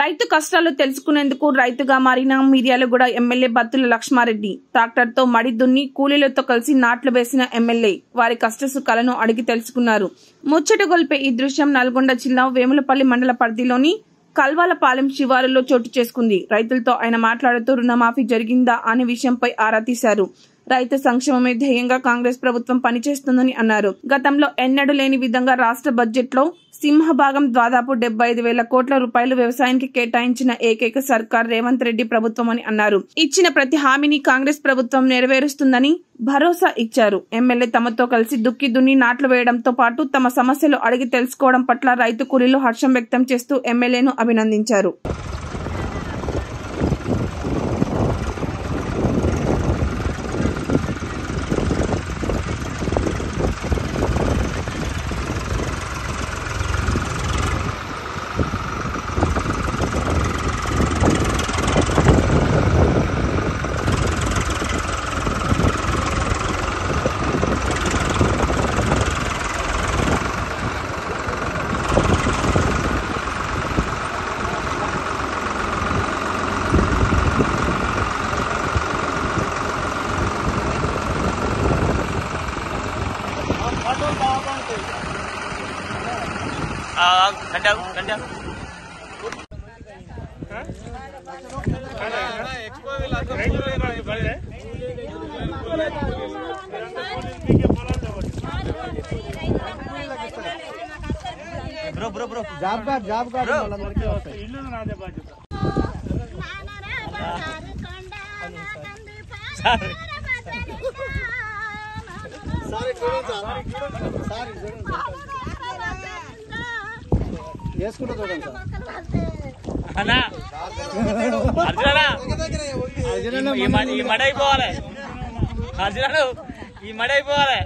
రైతు కష్టాలు తెలుసుకునేందుకు రైతుగా మారిన మిర్యాలగూడ ఎమ్మెల్యే బత్తుల లక్ష్మారెడ్డి ట్రాక్టర్తో మడి దున్ని కూలీలతో కలిసి నాట్లు వేసిన ఎమ్మెల్యే వారి కష్టసుఖాలను అడిగి తెలుసుకున్నారు. ముచ్చటగొల్పే ఈ దృశ్యం నల్గొండ జిల్లా వేములపల్లి మండల పరిధిలోని కల్వాలపాలెం శివారులో చోటు చేసుకుంది. రైతులతో ఆయన మాట్లాడుతూ రుణమాఫీ జరిగిందా అనే విషయంపై ఆరా తీశారు. రైతు సంక్షేమమే ధ్యేయంగా కాంగ్రెస్ ప్రభుత్వం పనిచేస్తుందని అన్నారు. గతంలో ఎన్నడూ లేని విధంగా రాష్ట్ర బడ్జెట్ లో సింహభాగం దాదాపు 75,000 కోట్ల రూపాయలు వ్యవసాయానికి కేటాయించిన ఏకైక సర్కార్ రేవంత్ రెడ్డి ప్రభుత్వం అని అన్నారు. ఇచ్చిన ప్రతి హామీని కాంగ్రెస్ ప్రభుత్వం నెరవేరుస్తుందని భరోసా ఇచ్చారు. ఎమ్మెల్యే తమతో కలిసి దుక్కి దున్ని నాట్లు వేయడంతో పాటు తమ సమస్యలు అడిగి తెలుసుకోవడం పట్ల రైతు కూలీలు హర్షం వ్యక్తం చేస్తూ ఎమ్మెల్యేను అభినందించారు. జాబ్ కార్డు వేసుకుంటా చూడండి ఈ మడ అయిపోవాలి అర్జునాడు ఈ మడ అయిపోవాలి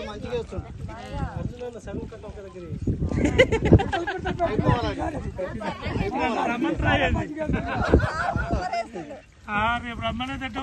మంచిగా వస్తుంది రేపు రమ్మనే తిట్ట